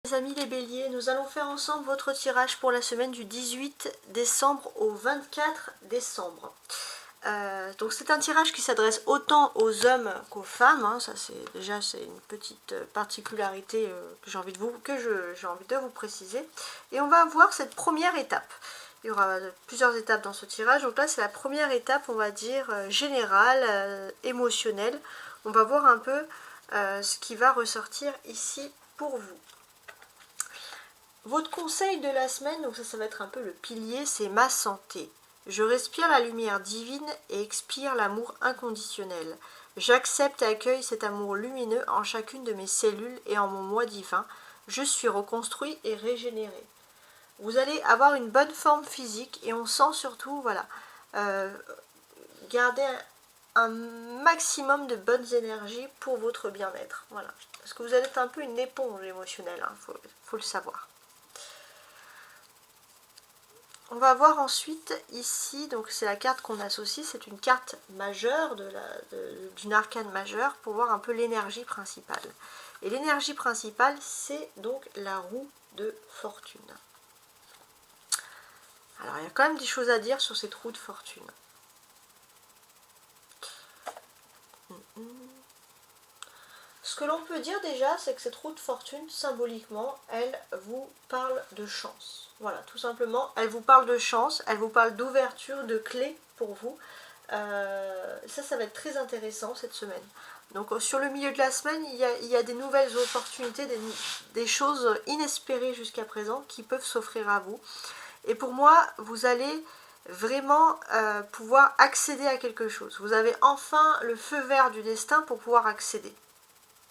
Les amis les béliers, nous allons faire ensemble votre tirage pour la semaine du 18 décembre au 24 décembre. Donc c'est un tirage qui s'adresse autant aux hommes qu'aux femmes, hein. Ça c'est une petite particularité que j'ai envie de vous préciser. Et on va voir cette première étape. Il y aura plusieurs étapes dans ce tirage, donc là c'est la première étape, on va dire, générale, émotionnelle. On va voir un peu ce qui va ressortir ici pour vous. Votre conseil de la semaine, donc ça va être un peu le pilier, c'est ma santé. Je respire la lumière divine et expire l'amour inconditionnel. J'accepte et accueille cet amour lumineux en chacune de mes cellules et en mon moi divin. Je suis reconstruit et régénéré. Vous allez avoir une bonne forme physique et on sent surtout, voilà, garder un maximum de bonnes énergies pour votre bien-être. Voilà. Parce que vous êtes un peu une éponge émotionnelle, hein, faut le savoir. On va voir ensuite ici, donc c'est la carte qu'on associe, c'est une carte majeure d'une arcane majeure pour voir un peu l'énergie principale. Et l'énergie principale, c'est donc la roue de fortune. Alors il y a quand même des choses à dire sur cette roue de fortune. Ce que l'on peut dire déjà, c'est que cette roue de fortune, symboliquement, elle vous parle de chance. Voilà, tout simplement, elle vous parle de chance, elle vous parle d'ouverture, de clés pour vous. Ça va être très intéressant cette semaine. Donc sur le milieu de la semaine, il y a des nouvelles opportunités, des choses inespérées jusqu'à présent qui peuvent s'offrir à vous. Et pour moi, vous allez vraiment pouvoir accéder à quelque chose. Vous avez enfin le feu vert du destin pour pouvoir accéder.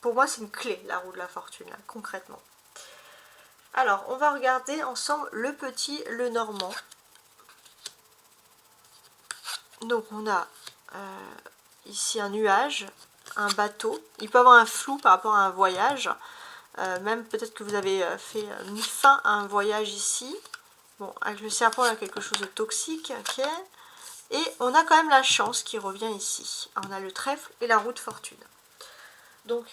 Pour moi, c'est une clé, la roue de la fortune, là, concrètement. Alors, on va regarder ensemble le petit, le normand. Donc, on a ici un nuage, un bateau. Il peut y avoir un flou par rapport à un voyage. Même peut-être que vous avez mis fin à un voyage ici. Bon, avec le serpent, il y a quelque chose de toxique, ok. Et on a quand même la chance qui revient ici. Alors, on a le trèfle et la roue de fortune. Donc,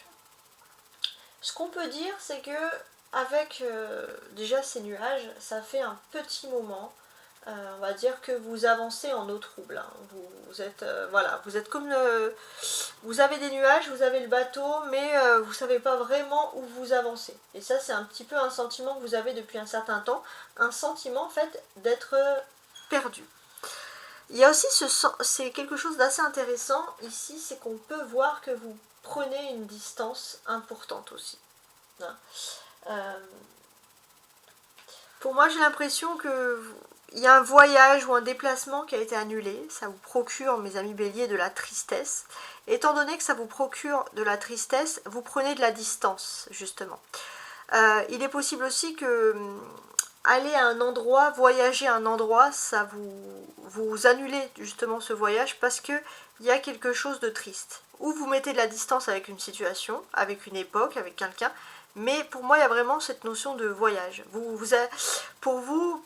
ce qu'on peut dire, c'est que avec déjà ces nuages, ça fait un petit moment, on va dire que vous avancez en eau trouble. Hein. Vous êtes voilà, vous êtes comme vous avez des nuages, vous avez le bateau, mais vous ne savez pas vraiment où vous avancez. Et ça, c'est un petit peu un sentiment que vous avez depuis un certain temps, un sentiment en fait d'être perdu. Il y a aussi c'est quelque chose d'assez intéressant ici, c'est qu'on peut voir que vous prenez une distance importante aussi. Pour moi, j'ai l'impression qu'il y a un voyage ou un déplacement qui a été annulé. Ça vous procure, mes amis béliers, de la tristesse. Étant donné que ça vous procure de la tristesse, vous prenez de la distance, justement. Il est possible aussi que aller à un endroit, voyager à un endroit, ça vous annulez justement ce voyage parce qu'il y a quelque chose de triste. Ou vous mettez de la distance avec une situation, avec une époque, avec quelqu'un. Mais pour moi, il y a vraiment cette notion de voyage. Pour vous,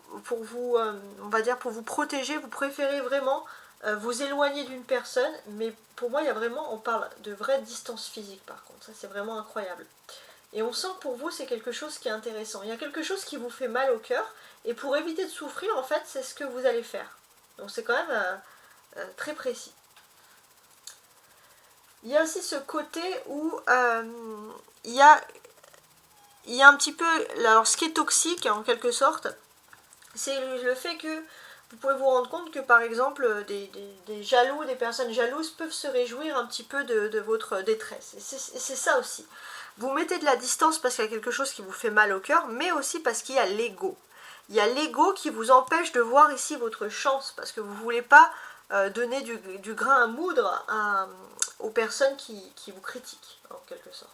on va dire, pour vous protéger, vous préférez vraiment vous éloigner d'une personne. Mais pour moi, il y a vraiment, on parle de vraie distance physique par contre. Ça, c'est vraiment incroyable. Et on sent que pour vous, c'est quelque chose qui est intéressant. Il y a quelque chose qui vous fait mal au cœur. Et pour éviter de souffrir, en fait, c'est ce que vous allez faire. Donc c'est quand même très précis. Il y a aussi ce côté où il y a un petit peu, alors ce qui est toxique en quelque sorte, c'est le fait que vous pouvez vous rendre compte que par exemple des jaloux, des personnes jalouses peuvent se réjouir un petit peu de votre détresse. Et c'est ça aussi. Vous mettez de la distance parce qu'il y a quelque chose qui vous fait mal au cœur, mais aussi parce qu'il y a l'ego. Il y a l'ego qui vous empêche de voir ici votre chance, parce que vous ne voulez pas donner du grain à moudre aux personnes qui vous critiquent, en quelque sorte.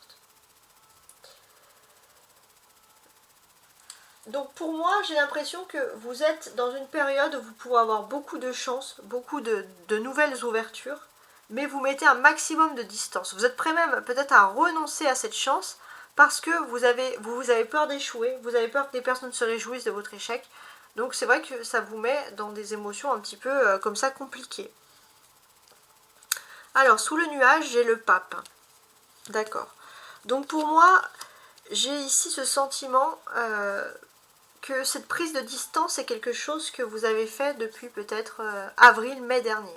Donc pour moi, j'ai l'impression que vous êtes dans une période où vous pouvez avoir beaucoup de chance, beaucoup de nouvelles ouvertures, mais vous mettez un maximum de distance. Vous êtes prêt même peut-être à renoncer à cette chance parce que vous avez peur d'échouer, vous avez peur que des personnes se réjouissent de votre échec. Donc c'est vrai que ça vous met dans des émotions un petit peu comme ça compliquées. Alors sous le nuage, j'ai le pape. D'accord. Donc pour moi, j'ai ici ce sentiment que cette prise de distance est quelque chose que vous avez fait depuis peut-être avril, mai dernier.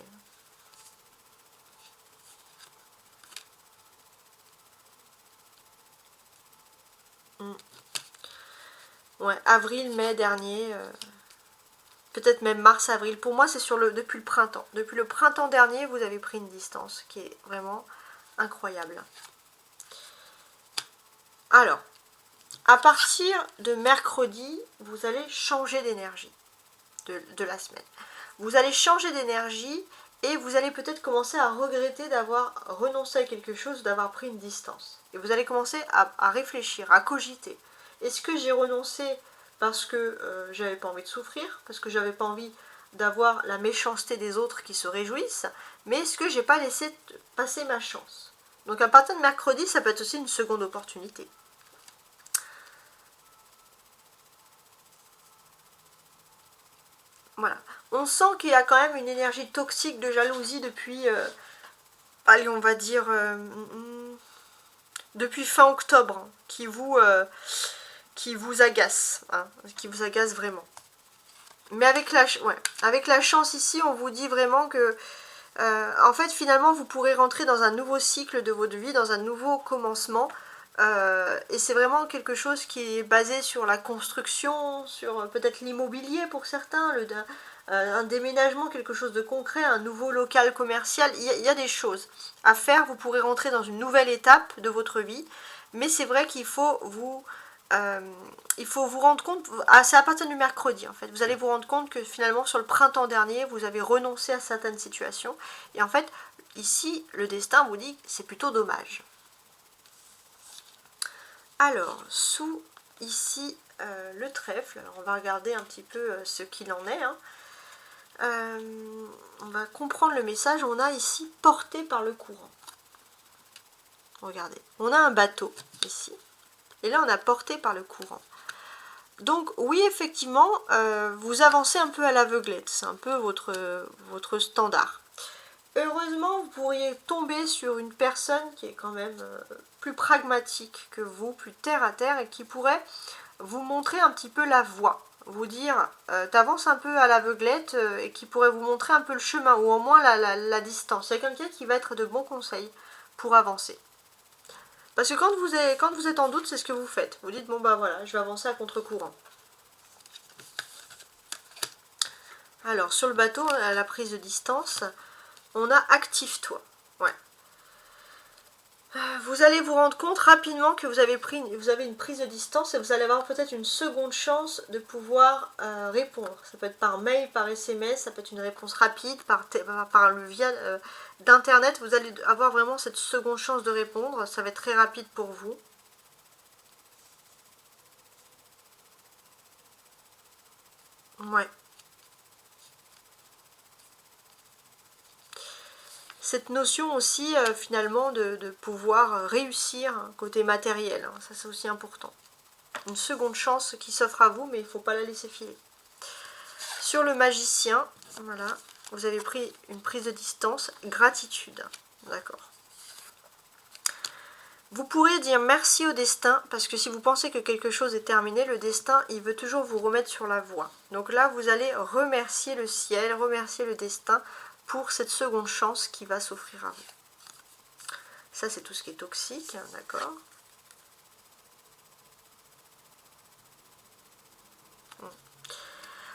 Ouais, avril, mai dernier, peut-être même mars, avril. Pour moi, c'est depuis le printemps. Depuis le printemps dernier, vous avez pris une distance qui est vraiment incroyable. Alors, à partir de mercredi, vous allez changer d'énergie de la semaine. Vous allez changer d'énergie et vous allez peut-être commencer à regretter d'avoir renoncé à quelque chose, d'avoir pris une distance. Et vous allez commencer à réfléchir, à cogiter. Est-ce que j'ai renoncé parce que j'avais pas envie de souffrir, parce que j'avais pas envie d'avoir la méchanceté des autres qui se réjouissent, mais est-ce que j'ai pas laissé passer ma chance? Donc à partir de mercredi, ça peut être aussi une seconde opportunité. Voilà. On sent qu'il y a quand même une énergie toxique de jalousie depuis, allez, on va dire, depuis fin octobre, hein, qui vous agace, hein, qui vous agace vraiment. Mais avec la chance ici, on vous dit vraiment que, en fait, finalement, vous pourrez rentrer dans un nouveau cycle de votre vie, dans un nouveau commencement. Et c'est vraiment quelque chose qui est basé sur la construction, sur peut-être l'immobilier pour certains, un déménagement, quelque chose de concret, un nouveau local commercial. Il y a des choses à faire, vous pourrez rentrer dans une nouvelle étape de votre vie, mais c'est vrai qu'il faut vous rendre compte, c'est à partir du mercredi en fait, vous allez vous rendre compte que finalement sur le printemps dernier, vous avez renoncé à certaines situations, et en fait, ici, le destin vous dit que c'est plutôt dommage. Alors, sous ici le trèfle, alors on va regarder un petit peu ce qu'il en est, hein. On va comprendre le message. On a ici porté par le courant. Regardez, on a un bateau ici, et là on a porté par le courant. Donc oui, effectivement, vous avancez un peu à l'aveuglette, c'est un peu votre standard. Heureusement, vous pourriez tomber sur une personne qui est quand même plus pragmatique que vous, plus terre à terre, et qui pourrait vous montrer un petit peu la voie, vous dire t'avances un peu à l'aveuglette, et qui pourrait vous montrer un peu le chemin, ou au moins la distance. Il y a quelqu'un qui va être de bons conseils pour avancer. Parce que quand vous êtes en doute, c'est ce que vous faites. Vous dites, bon bah voilà, je vais avancer à contre-courant. Alors, sur le bateau, à la prise de distance, on a active-toi. Ouais. Vous allez vous rendre compte rapidement que vous avez une prise de distance, et vous allez avoir peut-être une seconde chance de pouvoir répondre. Ça peut être par mail, par SMS, ça peut être une réponse rapide, par le via d'internet. Vous allez avoir vraiment cette seconde chance de répondre. Ça va être très rapide pour vous. Ouais. Cette notion aussi finalement de pouvoir réussir côté matériel, hein, ça c'est aussi important. Une seconde chance qui s'offre à vous, mais il ne faut pas la laisser filer. Sur le magicien, voilà, vous avez pris une prise de distance, gratitude, d'accord. Vous pourrez dire merci au destin, parce que si vous pensez que quelque chose est terminé, le destin, il veut toujours vous remettre sur la voie. Donc là, vous allez remercier le ciel, remercier le destin pour cette seconde chance qui va s'offrir à vous. Ça, c'est tout ce qui est toxique, d'accord.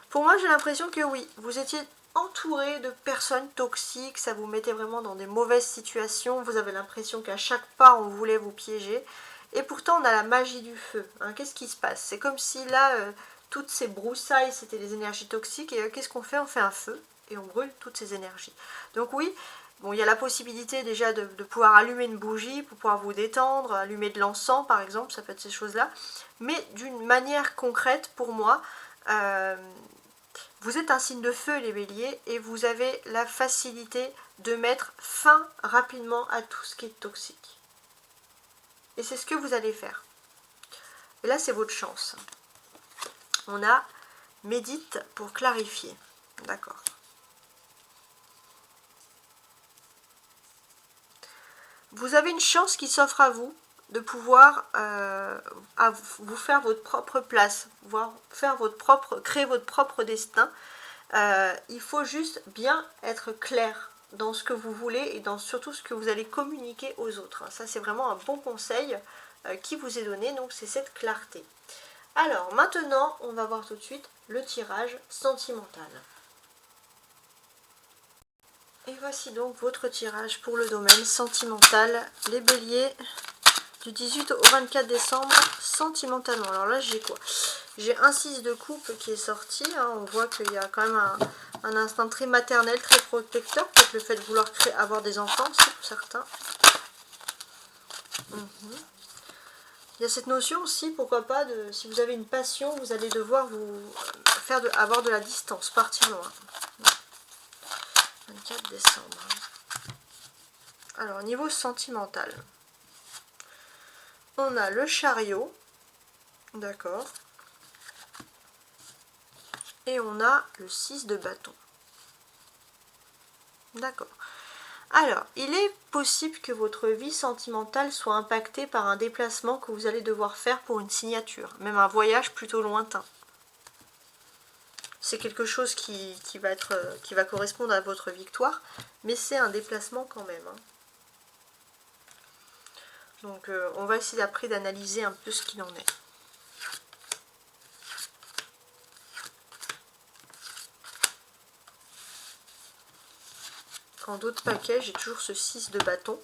Pour moi, j'ai l'impression que oui, vous étiez entouré de personnes toxiques, ça vous mettait vraiment dans des mauvaises situations, vous avez l'impression qu'à chaque pas, on voulait vous piéger. Et pourtant, on a la magie du feu. Hein. Qu'est-ce qui se passe? C'est comme si là, toutes ces broussailles, c'était des énergies toxiques, et qu'est-ce qu'on fait? On fait un feu, et on brûle toutes ces énergies. Donc oui, bon, il y a la possibilité déjà de pouvoir allumer une bougie pour pouvoir vous détendre, allumer de l'encens par exemple, ça peut être ces choses-là. Mais d'une manière concrète, pour moi, vous êtes un signe de feu, les béliers, et vous avez la facilité de mettre fin rapidement à tout ce qui est toxique. Et c'est ce que vous allez faire. Et là, c'est votre chance. On a médite pour clarifier. D'accord. Vous avez une chance qui s'offre à vous, de pouvoir vous faire votre propre place, créer votre propre destin. Il faut juste bien être clair dans ce que vous voulez et dans surtout ce que vous allez communiquer aux autres. Ça, c'est vraiment un bon conseil qui vous est donné, donc c'est cette clarté. Alors, maintenant, on va voir tout de suite le tirage sentimental. Et voici donc votre tirage pour le domaine sentimental, les béliers, du 18 au 24 décembre, sentimentalement. Alors là, j'ai quoi? J'ai un 6 de coupe qui est sorti, hein. On voit qu'il y a quand même un instinct très maternel, très protecteur, peut-être le fait de vouloir avoir des enfants aussi pour certains. Il y a cette notion aussi, pourquoi pas, si vous avez une passion, vous allez devoir avoir de la distance, partir loin. 24 décembre. Alors, niveau sentimental, on a le chariot, d'accord, et on a le 6 de bâton. D'accord. Alors, il est possible que votre vie sentimentale soit impactée par un déplacement que vous allez devoir faire pour une signature, même un voyage plutôt lointain. C'est quelque chose qui va correspondre à votre victoire, mais c'est un déplacement quand même. Hein. Donc, on va essayer après d'analyser un peu ce qu'il en est. En d'autres paquets, j'ai toujours ce 6 de bâton.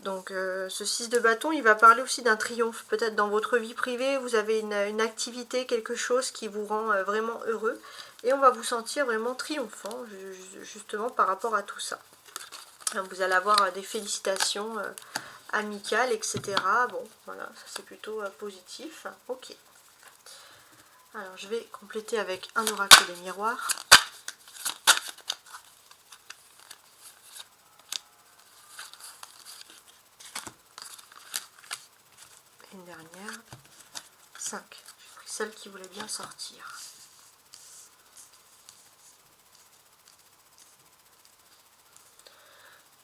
Donc ce 6 de bâton, il va parler aussi d'un triomphe. Peut-être dans votre vie privée, vous avez une activité, quelque chose qui vous rend vraiment heureux. Et on va vous sentir vraiment triomphant, justement par rapport à tout ça. Vous allez avoir des félicitations amicales, etc. Bon, voilà, ça c'est plutôt positif. Ok. Alors je vais compléter avec un oracle des miroirs. Une dernière, 5. J'ai pris celle qui voulait bien sortir.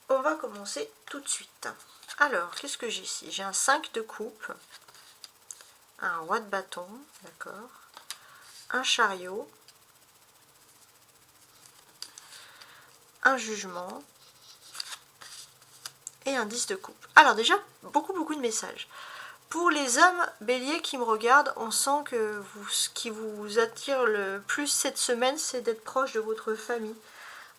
On va commencer tout de suite. Alors, qu'est-ce que j'ai ici? J'ai un 5 de coupe, un roi de bâton, d'accord, un chariot, un jugement et un 10 de coupe. Alors déjà, beaucoup de messages. Pour les hommes béliers qui me regardent, on sent que ce qui vous attire le plus cette semaine, c'est d'être proche de votre famille.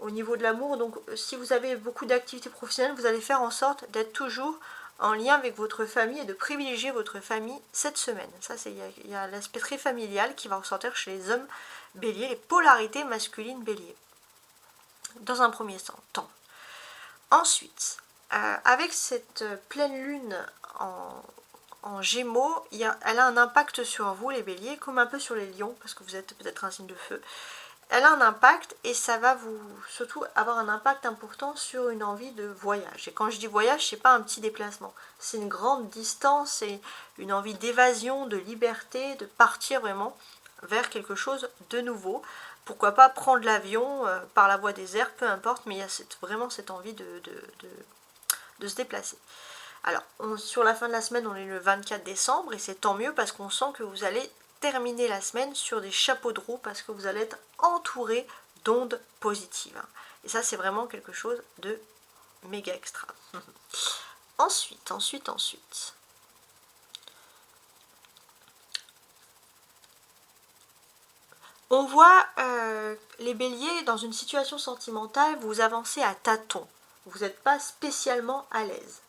Au niveau de l'amour, donc si vous avez beaucoup d'activités professionnelles, vous allez faire en sorte d'être toujours en lien avec votre famille et de privilégier votre famille cette semaine. Ça, il y a l'aspect très familial qui va ressortir chez les hommes béliers, les polarités masculines béliers. Dans un premier temps. Ensuite, avec cette pleine lune en Gémeaux, elle a un impact sur vous les béliers, comme un peu sur les lions, parce que vous êtes peut-être un signe de feu. Elle a un impact et ça va vous surtout avoir un impact important sur une envie de voyage. Et quand je dis voyage, c'est pas un petit déplacement, c'est une grande distance, c'est une envie d'évasion, de liberté, de partir vraiment vers quelque chose de nouveau. Pourquoi pas prendre l'avion par la voie des airs, peu importe, mais il y a vraiment cette envie de se déplacer. Alors, sur la fin de la semaine, on est le 24 décembre et c'est tant mieux parce qu'on sent que vous allez terminer la semaine sur des chapeaux de roue parce que vous allez être entouré d'ondes positives. Et ça, c'est vraiment quelque chose de méga extra. Ensuite. On voit les béliers dans une situation sentimentale, vous avancez à tâtons. Vous n'êtes pas spécialement à l'aise.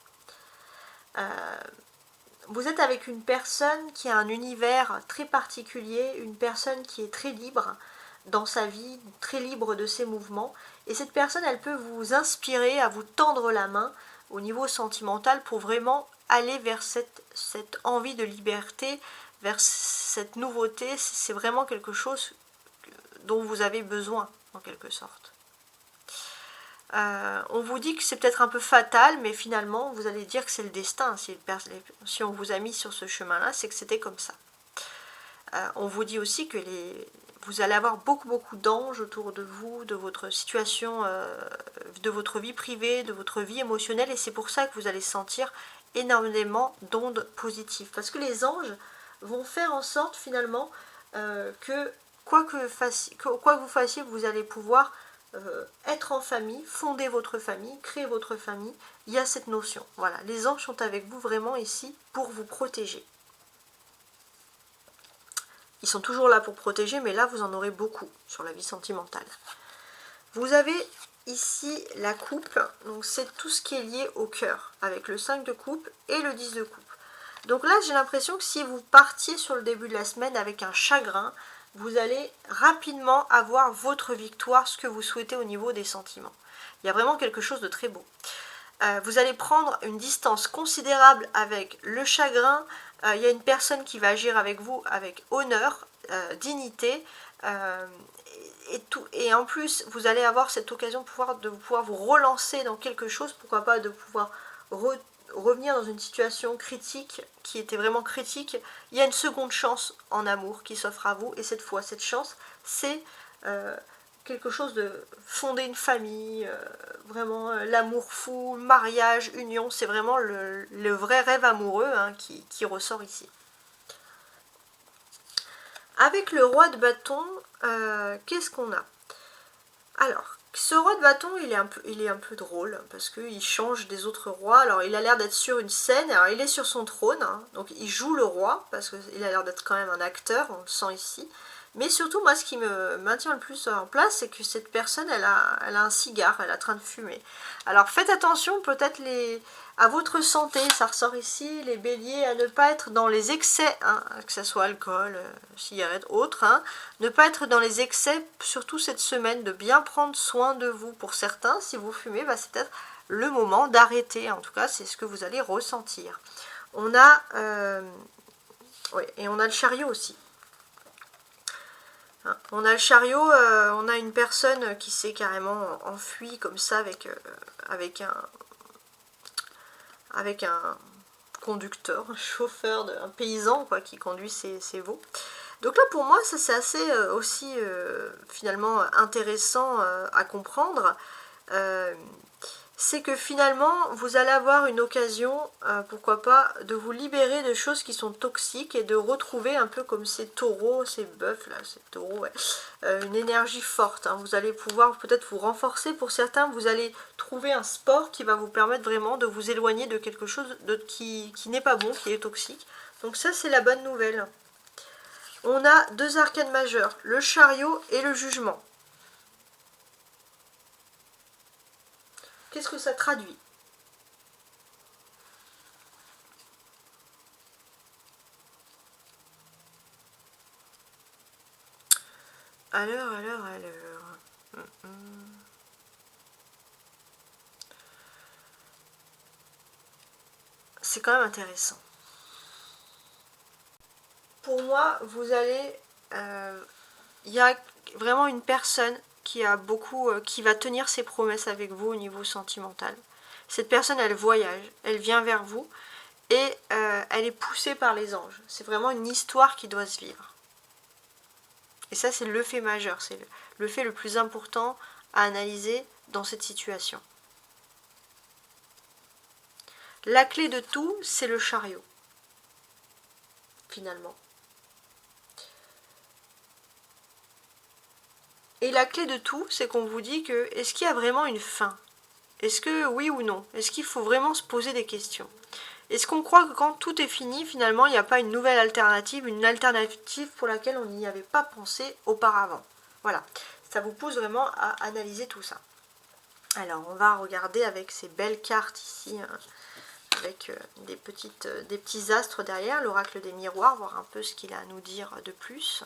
Vous êtes avec une personne qui a un univers très particulier, une personne qui est très libre dans sa vie, très libre de ses mouvements. Et cette personne, elle peut vous inspirer, à vous tendre la main au niveau sentimental pour vraiment aller vers cette envie de liberté, vers cette nouveauté. C'est vraiment quelque chose dont vous avez besoin, en quelque sorte. On vous dit que c'est peut-être un peu fatal, mais finalement, vous allez dire que c'est le destin. Si on vous a mis sur ce chemin-là, c'est que c'était comme ça. On vous dit aussi que vous allez avoir beaucoup d'anges autour de vous, de votre situation, de votre vie privée, de votre vie émotionnelle, et c'est pour ça que vous allez sentir énormément d'ondes positives. Parce que les anges vont faire en sorte finalement que quoi que vous fassiez, vous allez pouvoir être en famille, fonder votre famille, créer votre famille. Il y a cette notion. Voilà, les anges sont avec vous vraiment ici pour vous protéger. Ils sont toujours là pour protéger, mais là vous en aurez beaucoup sur la vie sentimentale. Vous avez ici la coupe, donc c'est tout ce qui est lié au cœur, avec le 5 de coupe et le 10 de coupe. Donc là, j'ai l'impression que si vous partiez sur le début de la semaine avec un chagrin, vous allez rapidement avoir votre victoire, ce que vous souhaitez au niveau des sentiments. Il y a vraiment quelque chose de très beau. Vous allez prendre une distance considérable avec le chagrin. Il y a une personne qui va agir avec vous avec honneur, dignité, et en plus, vous allez avoir cette occasion de pouvoir vous relancer dans quelque chose, pourquoi pas de pouvoir revenir dans une situation critique qui était vraiment critique. Il y a une seconde chance en amour qui s'offre à vous, et cette fois, cette chance, c'est quelque chose de fonder une famille, vraiment l'amour fou, mariage, union, c'est vraiment le vrai rêve amoureux qui ressort ici. Avec le roi de bâton, qu'est-ce qu'on a? Alors, ce roi de bâton, il est un peu drôle, parce qu'il change des autres rois. Alors, il a l'air d'être sur une scène, alors il est sur son trône, donc il joue le roi, parce qu'il a l'air d'être quand même un acteur, on le sent ici. Mais surtout, moi, ce qui me maintient le plus en place, c'est que cette personne, elle a un cigare, elle est en train de fumer. Alors, faites attention, peut-être à votre santé, ça ressort ici, les béliers, à ne pas être dans les excès, que ce soit alcool, cigarette, autre, ne pas être dans les excès, surtout cette semaine, de bien prendre soin de vous. Pour certains, si vous fumez, c'est peut-être le moment d'arrêter, en tout cas, c'est ce que vous allez ressentir. On a, et on a le chariot aussi. On a le chariot, on a une personne qui s'est carrément enfuie comme ça avec un conducteur, un chauffeur, un paysan qui conduit ses veaux. Donc là pour moi ça c'est assez aussi finalement intéressant à comprendre. C'est que finalement vous allez avoir une occasion, pourquoi pas, de vous libérer de choses qui sont toxiques et de retrouver un peu comme ces taureaux, ces bœufs là, ces taureaux, une énergie forte. Vous allez pouvoir peut-être vous renforcer. Pour certains, vous allez trouver un sport qui va vous permettre vraiment de vous éloigner de quelque chose qui n'est pas bon, qui est toxique. Donc ça c'est la bonne nouvelle. On a deux arcanes majeures, le chariot et le jugement. Qu'est-ce que ça traduit? Alors. C'est quand même intéressant. Pour moi, vous allez... il y a vraiment une personne qui va tenir ses promesses avec vous au niveau sentimental. Cette personne, elle voyage, elle vient vers vous et elle est poussée par les anges. C'est vraiment une histoire qui doit se vivre. Et ça, c'est le fait majeur, c'est le fait le plus important à analyser dans cette situation. La clé de tout, c'est le chariot, finalement. Et la clé de tout, c'est qu'on vous dit que, est-ce qu'il y a vraiment une fin? Est-ce que oui ou non? Est-ce qu'il faut vraiment se poser des questions? Est-ce qu'on croit que quand tout est fini, finalement, il n'y a pas une nouvelle alternative, une alternative pour laquelle on n'y avait pas pensé auparavant? Voilà, ça vous pousse vraiment à analyser tout ça. Alors, on va regarder avec ces belles cartes ici, avec des petits astres derrière, l'oracle des miroirs, voir un peu ce qu'il a à nous dire de plus.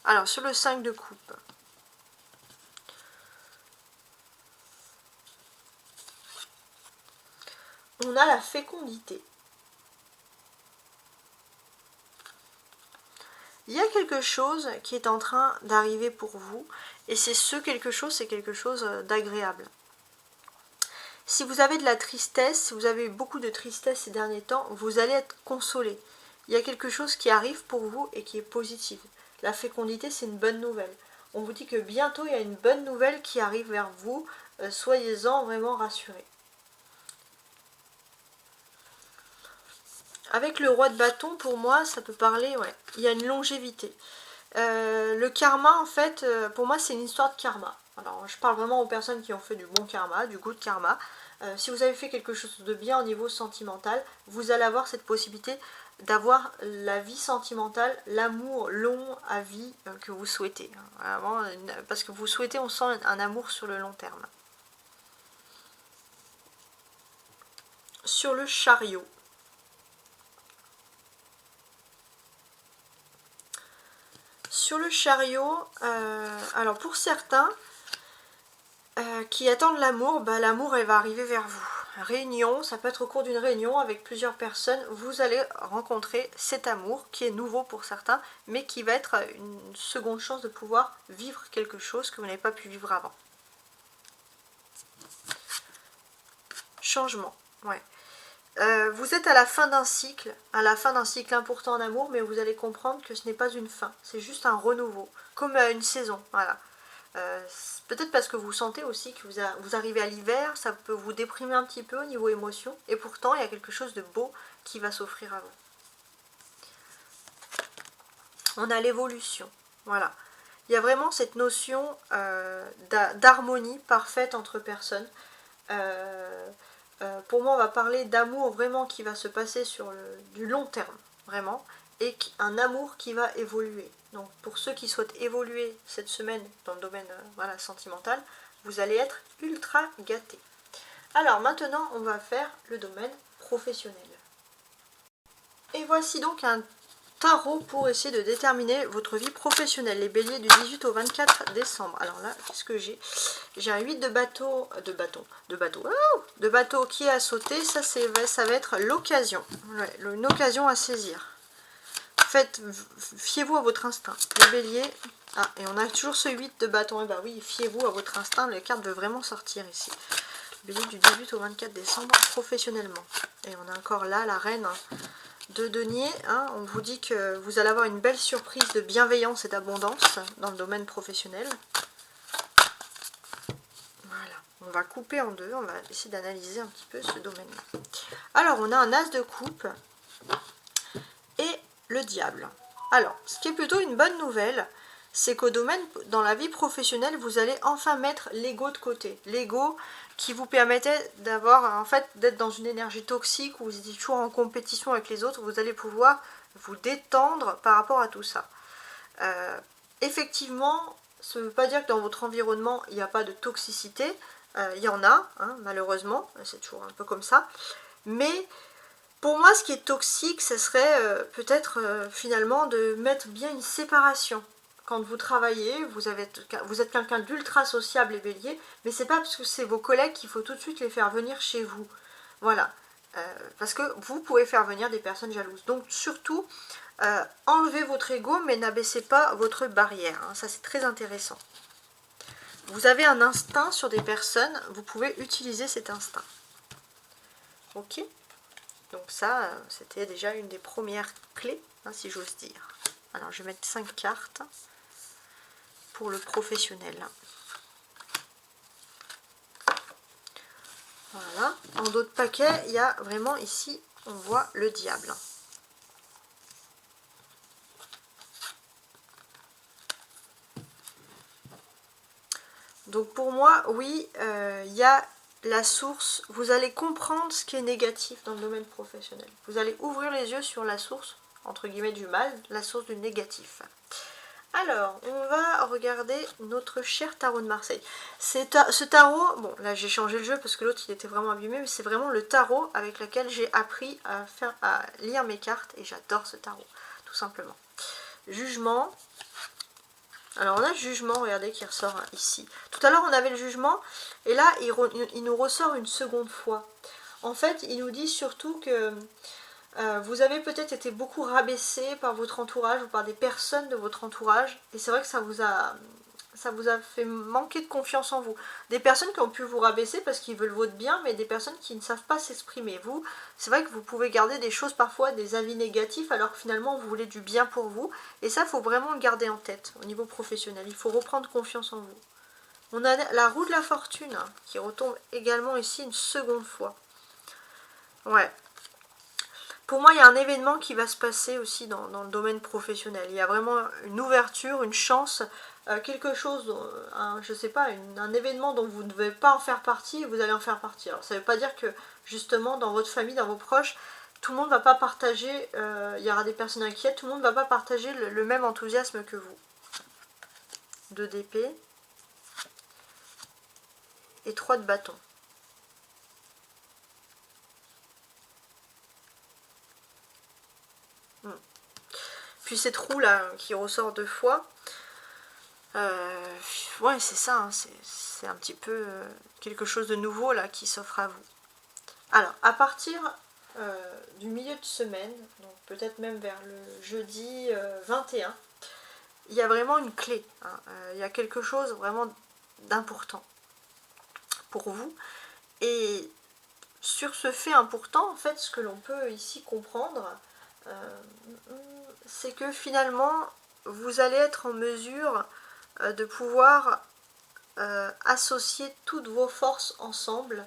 Alors, sur le 5 de coupe, on a la fécondité. Il y a quelque chose qui est en train d'arriver pour vous, et c'est quelque chose d'agréable. Si vous avez de la tristesse, si vous avez eu beaucoup de tristesse ces derniers temps, vous allez être consolé. Il y a quelque chose qui arrive pour vous et qui est positif. La fécondité, c'est une bonne nouvelle. On vous dit que bientôt, il y a une bonne nouvelle qui arrive vers vous. Soyez-en vraiment rassurés. Avec le roi de bâton, pour moi, ça peut parler, ouais, il y a une longévité. Le karma, en fait, pour moi, c'est une histoire de karma. Alors, je parle vraiment aux personnes qui ont fait du bon karma, du good karma. Si vous avez fait quelque chose de bien au niveau sentimental, vous allez avoir cette possibilité d'avoir la vie sentimentale, l'amour long à vie que vous souhaitez. Vraiment, parce que vous souhaitez, on sent un amour sur le long terme. Sur le chariot. Sur le chariot, alors pour certains qui attendent l'amour, l'amour elle va arriver vers vous. Réunion, ça peut être au cours d'une réunion avec plusieurs personnes, vous allez rencontrer cet amour qui est nouveau pour certains, mais qui va être une seconde chance de pouvoir vivre quelque chose que vous n'avez pas pu vivre avant. Changement, ouais. Vous êtes à la fin d'un cycle important d'amour, mais vous allez comprendre que ce n'est pas une fin, c'est juste un renouveau, comme une saison, voilà. Peut-être parce que vous sentez aussi que vous arrivez à l'hiver, ça peut vous déprimer un petit peu au niveau émotion, et pourtant il y a quelque chose de beau qui va s'offrir à vous. On a l'évolution, voilà. Il y a vraiment cette notion d'harmonie parfaite entre personnes. Pour moi, on va parler d'amour vraiment qui va se passer sur du long terme, vraiment, et un amour qui va évoluer. Donc pour ceux qui souhaitent évoluer cette semaine dans le domaine voilà, sentimental, vous allez être ultra gâtés. Alors maintenant, on va faire le domaine professionnel. Et voici donc un tarot pour essayer de déterminer votre vie professionnelle, les béliers du 18 au 24 décembre. Alors là, qu'est-ce que j'ai? J'ai un 8 de bateau, de bateau qui est à sauter, ça va être l'occasion, ouais, une occasion à saisir. Fiez-vous à votre instinct. Les béliers, et on a toujours ce 8 de bâton, et oui, fiez-vous à votre instinct, la carte veut vraiment sortir ici. Bélier du 18 au 24 décembre, professionnellement. Et on a encore là la reine de denier, on vous dit que vous allez avoir une belle surprise de bienveillance et d'abondance dans le domaine professionnel. Voilà, on va couper en deux, on va essayer d'analyser un petit peu ce domaine-là. Alors, on a un as de coupe et le diable. Alors, ce qui est plutôt une bonne nouvelle, c'est qu'au domaine, dans la vie professionnelle, vous allez enfin mettre l'ego de côté. L'ego qui vous permettait d'avoir, en fait, d'être dans une énergie toxique où vous étiez toujours en compétition avec les autres, vous allez pouvoir vous détendre par rapport à tout ça. Effectivement, ça ne veut pas dire que dans votre environnement, il n'y a pas de toxicité. Il y en a, malheureusement, c'est toujours un peu comme ça. Mais pour moi, ce qui est toxique, ce serait peut-être finalement de mettre bien une séparation. Quand vous travaillez, vous êtes quelqu'un d'ultra sociable et bélier, mais c'est pas parce que c'est vos collègues qu'il faut tout de suite les faire venir chez vous. Voilà. Parce que vous pouvez faire venir des personnes jalouses. Donc surtout, enlevez votre ego, mais n'abaissez pas votre barrière. Ça, c'est très intéressant. Vous avez un instinct sur des personnes, vous pouvez utiliser cet instinct. Ok ? Donc ça, c'était déjà une des premières clés, si j'ose dire. Alors, je vais mettre 5 cartes pour le professionnel. Voilà. En d'autres paquets, il y a vraiment ici, on voit le diable. Donc pour moi, oui, il y a la source. Vous allez comprendre ce qui est négatif dans le domaine professionnel. Vous allez ouvrir les yeux sur la source, entre guillemets, du mal, la source du négatif. Alors, on va regarder notre cher tarot de Marseille. Ce tarot, bon, là j'ai changé le jeu parce que l'autre il était vraiment abîmé, mais c'est vraiment le tarot avec lequel j'ai appris à lire mes cartes et j'adore ce tarot, tout simplement. Jugement. Alors on a le jugement, regardez, qui ressort ici. Tout à l'heure on avait le jugement, et là il nous ressort une seconde fois. En fait, il nous dit surtout que vous avez peut-être été beaucoup rabaissé par votre entourage ou par des personnes de votre entourage, et c'est vrai que ça vous a ça vous a fait manquer de confiance en vous. Des personnes qui ont pu vous rabaisser parce qu'ils veulent votre bien, mais des personnes qui ne savent pas s'exprimer. Vous, c'est vrai que vous pouvez garder des choses parfois, des avis négatifs, alors que finalement vous voulez du bien pour vous. Et ça, il faut vraiment le garder en tête au niveau professionnel. Il faut reprendre confiance en vous. On a la roue de la fortune hein, qui retombe également ici une seconde fois. Ouais. Pour moi, il y a un événement qui va se passer aussi dans le domaine professionnel. Il y a vraiment une ouverture, une chance, quelque chose, je sais pas, un événement dont vous ne devez pas en faire partie et vous allez en faire partie. Alors, ça ne veut pas dire que, justement, dans votre famille, dans vos proches, tout le monde ne va pas partager, il y aura des personnes inquiètes, tout le monde ne va pas partager le même enthousiasme que vous. 2 d'épée et 3 de bâton. Puis cette roue là qui ressort 2 fois, ouais c'est ça, hein, c'est un petit peu quelque chose de nouveau là qui s'offre à vous. Alors à partir du milieu de semaine, donc peut-être même vers le jeudi 21, il y a vraiment une clé, hein, il y a quelque chose vraiment d'important pour vous. Et sur ce fait important, en fait, ce que l'on peut ici comprendre, c'est que finalement, vous allez être en mesure de pouvoir associer toutes vos forces ensemble.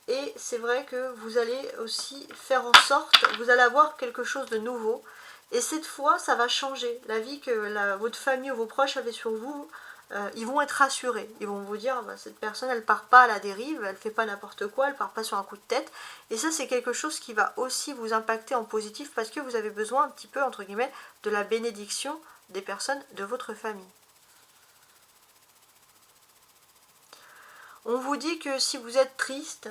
Et c'est vrai que vous allez aussi faire en sorte, vous allez avoir quelque chose de nouveau. Et cette fois, ça va changer. La vie que votre famille ou vos proches avaient sur vous, ils vont être rassurés. Ils vont vous dire, bah, cette personne, elle part pas à la dérive, elle fait pas n'importe quoi, elle part pas sur un coup de tête. Et ça, c'est quelque chose qui va aussi vous impacter en positif parce que vous avez besoin un petit peu, entre guillemets, de la bénédiction des personnes de votre famille. On vous dit que si vous êtes triste,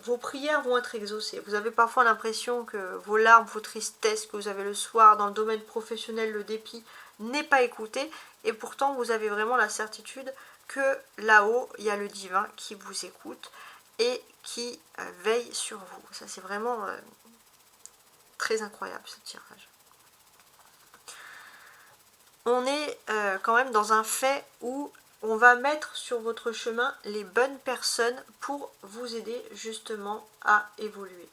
vos prières vont être exaucées. Vous avez parfois l'impression que vos larmes, vos tristesses que vous avez le soir dans le domaine professionnel, le dépit, n'est pas écouté. Et pourtant, vous avez vraiment la certitude que là-haut, il y a le divin qui vous écoute et qui veille sur vous. Ça, c'est vraiment très incroyable, ce tirage. On est quand même dans un fait où on va mettre sur votre chemin les bonnes personnes pour vous aider justement à évoluer.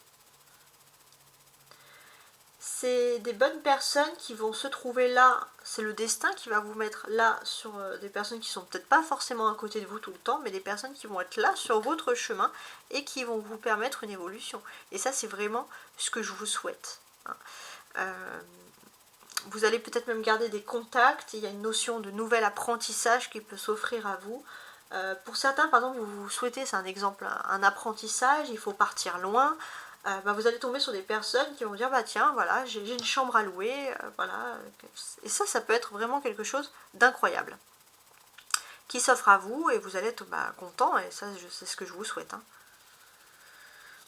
C'est des bonnes personnes qui vont se trouver là, c'est le destin qui va vous mettre là sur des personnes qui sont peut-être pas forcément à côté de vous tout le temps, mais des personnes qui vont être là sur votre chemin et qui vont vous permettre une évolution. Et ça, c'est vraiment ce que je vous souhaite. Vous allez peut-être même garder des contacts, il y a une notion de nouvel apprentissage qui peut s'offrir à vous. Pour certains, par exemple, vous souhaitez, c'est un exemple, un apprentissage, il faut partir loin, vous allez tomber sur des personnes qui vont dire, bah tiens, voilà, j'ai une chambre à louer, voilà. Et ça peut être vraiment quelque chose d'incroyable, qui s'offre à vous, et vous allez être content, et ça, c'est ce que je vous souhaite. Hein.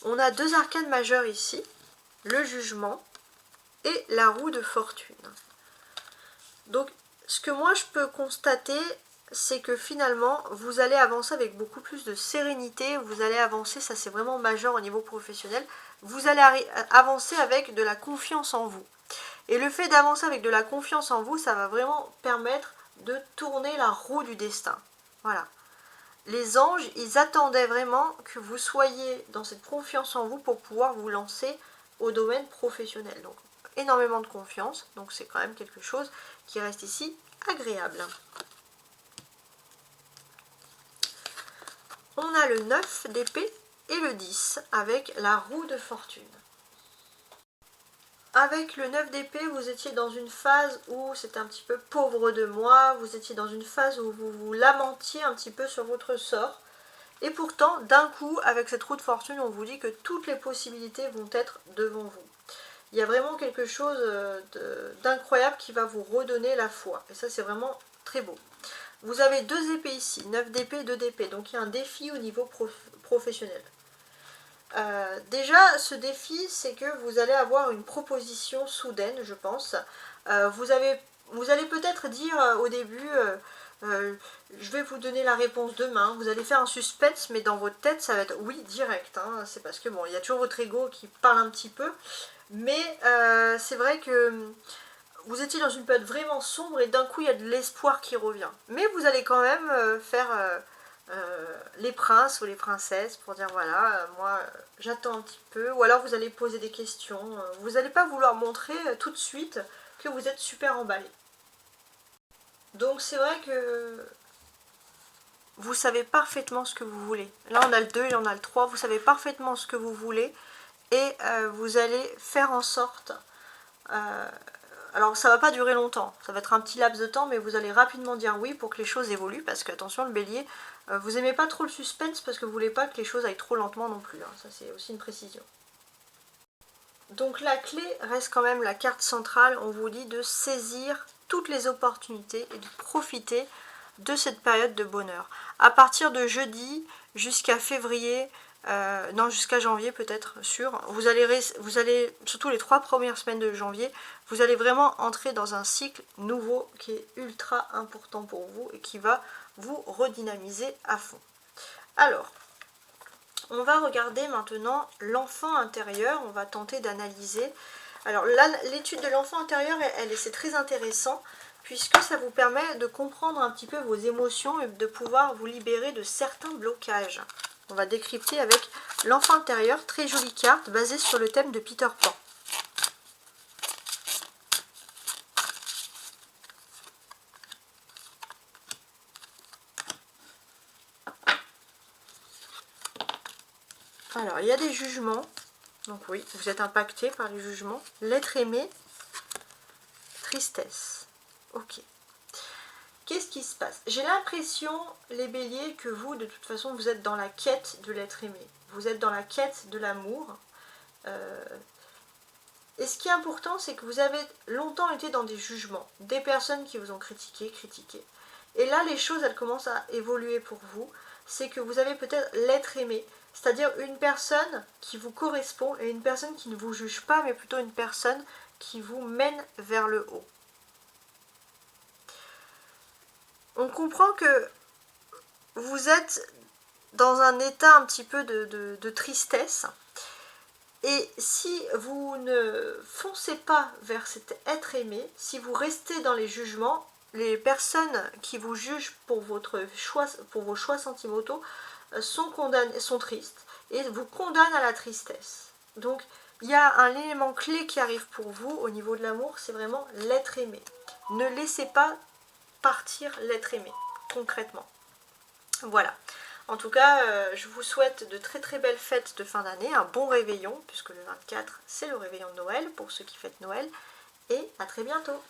On a 2 arcanes majeures ici, le jugement, et la roue de fortune. Donc, ce que moi je peux constater, c'est que finalement, vous allez avancer avec beaucoup plus de sérénité, vous allez avancer, ça c'est vraiment majeur au niveau professionnel, vous allez avancer avec de la confiance en vous. Et le fait d'avancer avec de la confiance en vous, ça va vraiment permettre de tourner la roue du destin. Voilà. Les anges, ils attendaient vraiment que vous soyez dans cette confiance en vous pour pouvoir vous lancer au domaine professionnel. Donc, énormément de confiance, donc c'est quand même quelque chose qui reste ici agréable. On a le 9 d'épée et le 10 avec la roue de fortune. Avec le 9 d'épée, vous étiez dans une phase où c'était un petit peu pauvre de moi, vous étiez dans une phase où vous vous lamentiez un petit peu sur votre sort. Et pourtant, d'un coup, avec cette roue de fortune, on vous dit que toutes les possibilités vont être devant vous. Il y a vraiment quelque chose d'incroyable qui va vous redonner la foi. Et ça, c'est vraiment très beau. Vous avez 2 épées ici, 9 d'épée et 2 d'épée. Donc, il y a un défi au niveau professionnel. Déjà, ce défi, c'est que vous allez avoir une proposition soudaine, je pense. Vous allez peut-être dire au début, je vais vous donner la réponse demain. Vous allez faire un suspense, mais dans votre tête, ça va être oui, direct. Hein. C'est parce que, bon, il y a toujours votre ego qui parle un petit peu. Mais c'est vrai que vous étiez dans une période vraiment sombre et d'un coup il y a de l'espoir qui revient. Mais vous allez quand même faire les princes ou les princesses pour dire voilà, moi j'attends un petit peu. Ou alors vous allez poser des questions. Vous n'allez pas vouloir montrer tout de suite que vous êtes super emballé. Donc c'est vrai que vous savez parfaitement ce que vous voulez. Là on a le 2 et on a le 3, vous savez parfaitement ce que vous voulez et vous allez faire en sorte... alors ça va pas durer longtemps, ça va être un petit laps de temps, mais vous allez rapidement dire oui pour que les choses évoluent, parce que attention le bélier, vous aimez pas trop le suspense parce que vous voulez pas que les choses aillent trop lentement non plus, hein. Ça c'est aussi une précision. Donc la clé reste quand même la carte centrale, on vous dit de saisir toutes les opportunités et de profiter de cette période de bonheur. À partir de jeudi jusqu'à février, non jusqu'à janvier peut-être, vous allez, surtout les 3 premières semaines de janvier, vous allez vraiment entrer dans un cycle nouveau qui est ultra important pour vous et qui va vous redynamiser à fond. Alors, on va regarder maintenant l'enfant intérieur, on va tenter d'analyser. Alors là, l'étude de l'enfant intérieur, c'est très intéressant, puisque ça vous permet de comprendre un petit peu vos émotions et de pouvoir vous libérer de certains blocages. On va décrypter avec l'enfant intérieur, très jolie carte, basée sur le thème de Peter Pan. Alors, il y a des jugements, donc oui, vous êtes impacté par les jugements. L'être aimé, tristesse. Ok. Qu'est-ce qui se passe? J'ai l'impression, les béliers, que vous, de toute façon, vous êtes dans la quête de l'être aimé. Vous êtes dans la quête de l'amour. Et ce qui est important, c'est que vous avez longtemps été dans des jugements. Des personnes qui vous ont critiqué. Et là, les choses, elles commencent à évoluer pour vous. C'est que vous avez peut-être l'être aimé. C'est-à-dire une personne qui vous correspond et une personne qui ne vous juge pas, mais plutôt une personne qui vous mène vers le haut. On comprend que vous êtes dans un état un petit peu de tristesse. Et si vous ne foncez pas vers cet être aimé, si vous restez dans les jugements, les personnes qui vous jugent pour vos choix sentimentaux sont tristes et vous condamnent à la tristesse. Donc il y a un élément clé qui arrive pour vous au niveau de l'amour, c'est vraiment l'être aimé. Ne laissez pas partir l'être aimé, concrètement. Voilà. En tout cas, je vous souhaite de très très belles fêtes de fin d'année, un bon réveillon, puisque le 24 c'est le réveillon de Noël pour ceux qui fêtent Noël, et à très bientôt.